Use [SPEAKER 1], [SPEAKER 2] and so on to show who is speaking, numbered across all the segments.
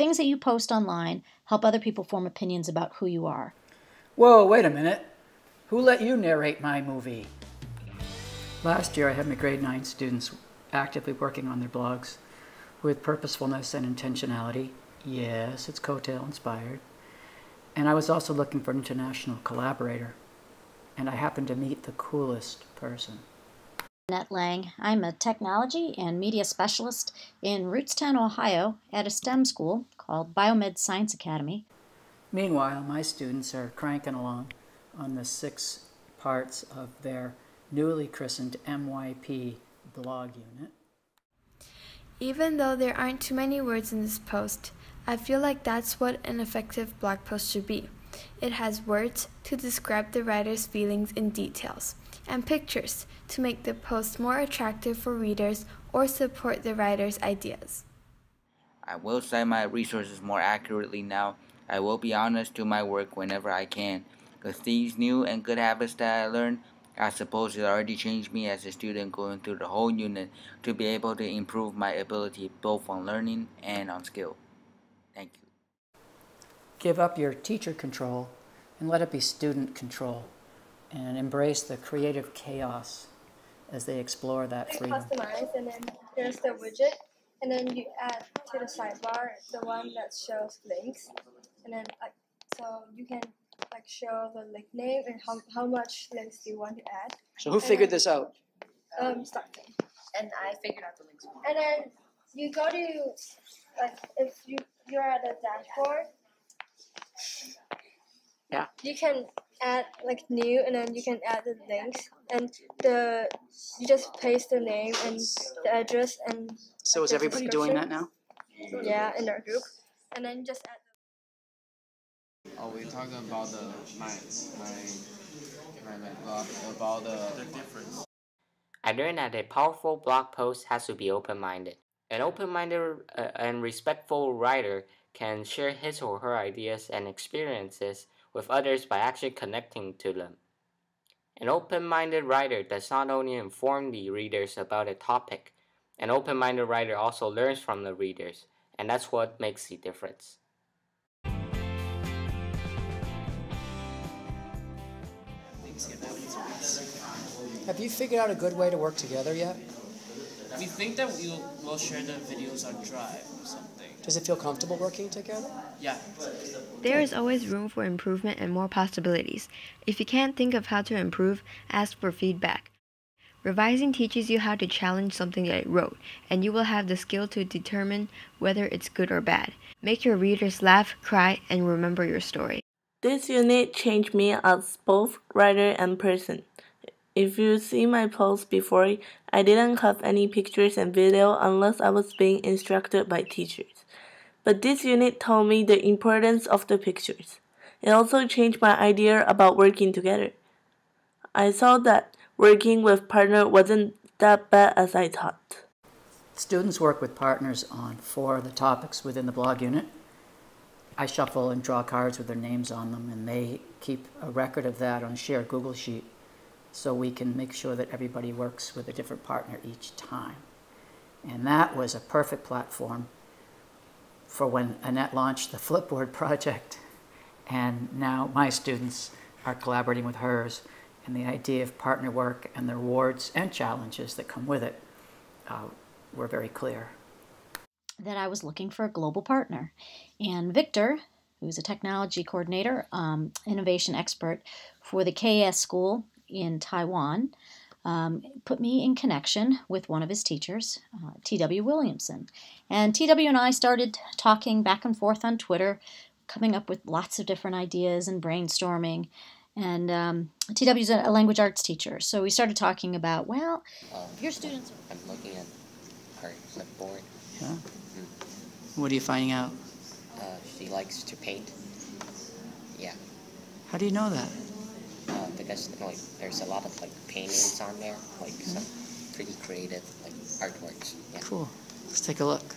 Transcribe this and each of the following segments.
[SPEAKER 1] things that you post online help other people form opinions about who you are.
[SPEAKER 2] Whoa, wait a minute. Who let you narrate my movie? Last year I had my grade 9 students actively working on their blogs with purposefulness and intentionality. Yes, it's COETAIL inspired. And I was also looking for an international collaborator. And I happened to meet the coolest person.
[SPEAKER 1] Annette Lang. I'm a technology and media specialist in Rootstown, Ohio at a STEM school called Biomed Science Academy.
[SPEAKER 2] Meanwhile, my students are cranking along on the 6 parts of their newly christened MYP blog unit.
[SPEAKER 3] Even though there aren't too many words in this post, I feel like that's what an effective blog post should be. It has words to describe the writer's feelings in details, and pictures to make the post more attractive for readers or support the writer's ideas.
[SPEAKER 4] I will cite my resources more accurately now. I will be honest to my work whenever I can. With these new and good habits that I learned, I suppose it already changed me as a student going through the whole unit to be able to improve my ability both on learning and on skill. Thank you.
[SPEAKER 2] Give up your teacher control and let it be student control, and embrace the creative chaos as they explore that freedom.
[SPEAKER 5] Customize, and then there's the widget, and then you add to the sidebar the one that shows links, and then so you can show the link name and how much links do you want to add.
[SPEAKER 2] So who figured this out?
[SPEAKER 5] Starting.
[SPEAKER 6] And I figured out the links.
[SPEAKER 5] And then you go to if you're at the dashboard.
[SPEAKER 2] Yeah.
[SPEAKER 5] You can add new, and then you can add the links, and you just paste the name and the address, and
[SPEAKER 2] So is everybody doing that now?
[SPEAKER 5] Yeah, in our group, and then just add.
[SPEAKER 7] We're talking about my blog about the difference.
[SPEAKER 8] I learned that a powerful blog post has to be open-minded. An open-minded and respectful writer can share his or her ideas and experiences with others by actually connecting to them. An open-minded writer does not only inform the readers about a topic, an open-minded writer also learns from the readers, and that's what makes the difference.
[SPEAKER 2] Have you figured out a good way to work together yet?
[SPEAKER 9] We think that we'll share the videos on Drive or something.
[SPEAKER 2] Does it feel comfortable working together?
[SPEAKER 9] Yeah.
[SPEAKER 3] There is always room for improvement and more possibilities. If you can't think of how to improve, ask for feedback. Revising teaches you how to challenge something that you wrote, and you will have the skill to determine whether it's good or bad. Make your readers laugh, cry, and remember your story.
[SPEAKER 10] This unit changed me as both writer and person. If you see my post before, I didn't have any pictures and video unless I was being instructed by teachers. But this unit taught me the importance of the pictures. It also changed my idea about working together. I saw that working with partners wasn't that bad as I thought.
[SPEAKER 2] Students work with partners on 4 of the topics within the blog unit. I shuffle and draw cards with their names on them, and they keep a record of that on a shared Google Sheet so we can make sure that everybody works with a different partner each time. And that was a perfect platform for when Annette launched the Flipboard project, and now my students are collaborating with hers, and the idea of partner work and the rewards and challenges that come with it were very clear.
[SPEAKER 1] That I was looking for a global partner. And Victor, who's a technology coordinator, innovation expert for the KS school in Taiwan, put me in connection with one of his teachers, T.W. Williamson. And T.W. and I started talking back and forth on Twitter, coming up with lots of different ideas and brainstorming. And T.W.'s a language arts teacher, so we started talking about, well, your students...
[SPEAKER 8] I'm looking at her clipboard.
[SPEAKER 2] Yeah? What are you finding out?
[SPEAKER 8] She likes to paint. Yeah.
[SPEAKER 2] How do you know that?
[SPEAKER 8] Because there's a lot of paintings on there, some pretty creative artworks. Yeah.
[SPEAKER 2] Cool. Let's take a look.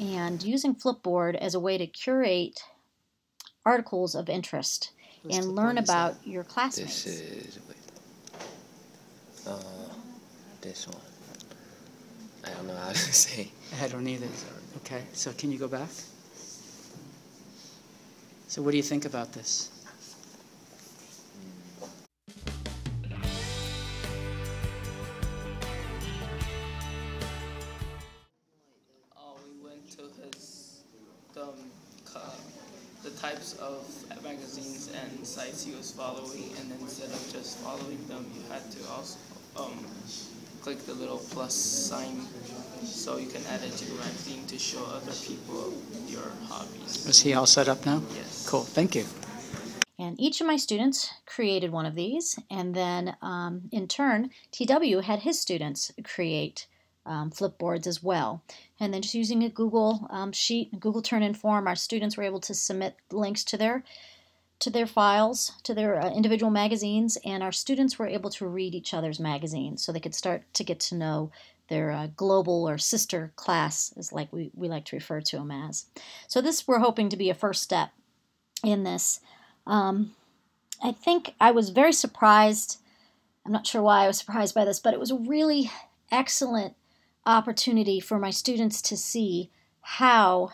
[SPEAKER 1] And using Flipboard as a way to curate articles of interest and learn about your classmates.
[SPEAKER 7] This is this one. I don't know how to say.
[SPEAKER 2] I don't either. Okay, so can you go back? So what do you think about this?
[SPEAKER 9] We went to the types of magazines and sites he was following, and then instead of just following them, you had to also click the little plus sign so you can add it to your magazine to show other people your hobbies.
[SPEAKER 2] Is he all set up now?
[SPEAKER 9] Yes.
[SPEAKER 2] Cool, thank you.
[SPEAKER 1] And each of my students created one of these, and then in turn, TW had his students create flipboards as well. And then just using a Google sheet, Google Turn-In form, our students were able to submit links to their files, to their individual magazines, and our students were able to read each other's magazines so they could start to get to know their global or sister class, is like we like to refer to them as. So this we're hoping to be a first step in this. I think I was very surprised. I'm not sure why I was surprised by this, but it was a really excellent opportunity for my students to see how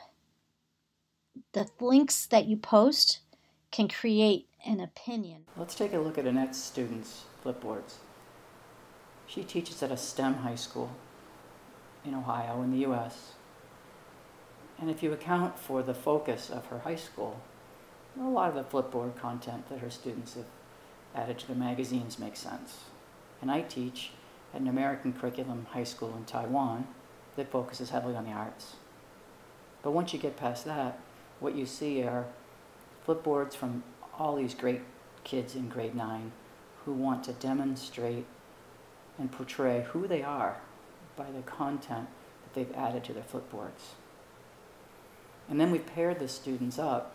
[SPEAKER 1] the links that you post can create an opinion.
[SPEAKER 2] Let's take a look at Annette's students' flipboards. She teaches at a STEM high school in Ohio in the U.S. And if you account for the focus of her high school, a lot of the flipboard content that her students have added to the magazines makes sense. And I teach at an American curriculum high school in Taiwan that focuses heavily on the arts. But once you get past that, what you see are flipboards from all these great kids in grade 9 who want to demonstrate and portray who they are by the content that they've added to their flipboards. And then we paired the students up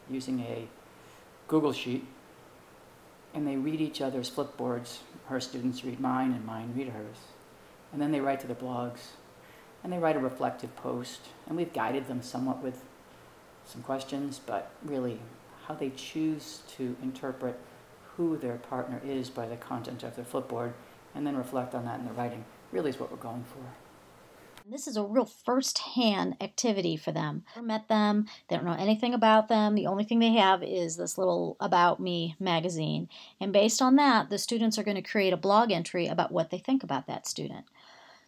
[SPEAKER 2] using a Google Sheet, and they read each other's flipboards. Her students read mine, and mine read hers. And then they write to their blogs, and they write a reflective post, and we've guided them somewhat with some questions, but really how they choose to interpret who their partner is by the content of their flipboard, and then reflect on that in their writing, really is what we're going for.
[SPEAKER 1] This is a real first-hand activity for them. I've never met them, they don't know anything about them, the only thing they have is this little About Me magazine. And based on that, the students are going to create a blog entry about what they think about that student.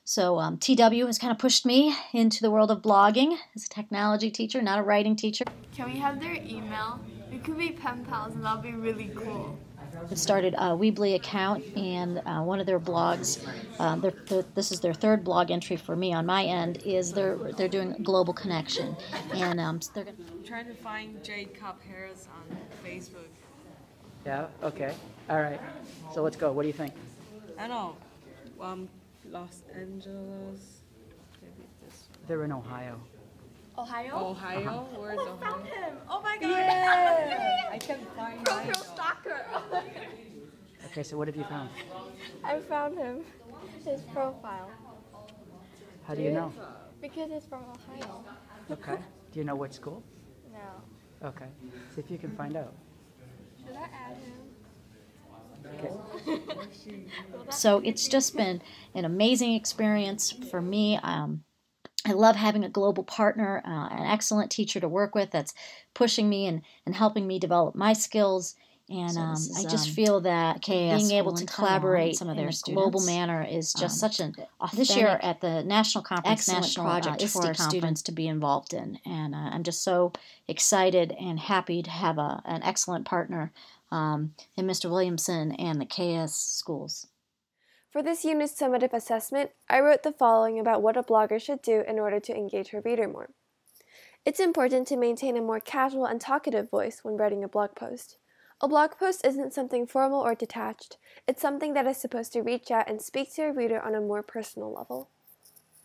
[SPEAKER 1] So TW has kind of pushed me into the world of blogging as a technology teacher, not a writing teacher.
[SPEAKER 3] Can we have their email? We could be pen pals and that'll be really cool.
[SPEAKER 1] It started a Weebly account, and one of their blogs, this is their third blog entry for me on my end, is they're doing global connection, and they're going
[SPEAKER 11] I'm trying to find Jade Cobb Harris on Facebook.
[SPEAKER 2] Yeah, okay, all right. So let's go, what do you think?
[SPEAKER 11] I don't know, Los Angeles, maybe this one.
[SPEAKER 2] They're in Ohio.
[SPEAKER 3] Ohio?
[SPEAKER 11] Ohio? Where's Ohio?
[SPEAKER 3] I found him! Oh my god!
[SPEAKER 11] Yeah! I can find
[SPEAKER 3] Profile stalker!
[SPEAKER 2] Okay, so what have you found?
[SPEAKER 5] I found him. His profile.
[SPEAKER 2] How do you know?
[SPEAKER 5] Because he's from Ohio.
[SPEAKER 2] Okay. Do you know what school?
[SPEAKER 5] No.
[SPEAKER 2] Okay. See if you can find out.
[SPEAKER 5] Should I add him?
[SPEAKER 2] Okay.
[SPEAKER 1] So it's just been an amazing experience for me. I love having a global partner, an excellent teacher to work with that's pushing me and helping me develop my skills. And I just feel that being able to collaborate in a global manner is just such an authentic, this year at the national conference, national project for our students to be involved in. And I'm just so excited and happy to have an excellent partner in Mr. Williamson and the KS schools.
[SPEAKER 12] For this unit's summative assessment, I wrote the following about what a blogger should do in order to engage her reader more. It's important to maintain a more casual and talkative voice when writing a blog post. A blog post isn't something formal or detached. It's something that is supposed to reach out and speak to a reader on a more personal level.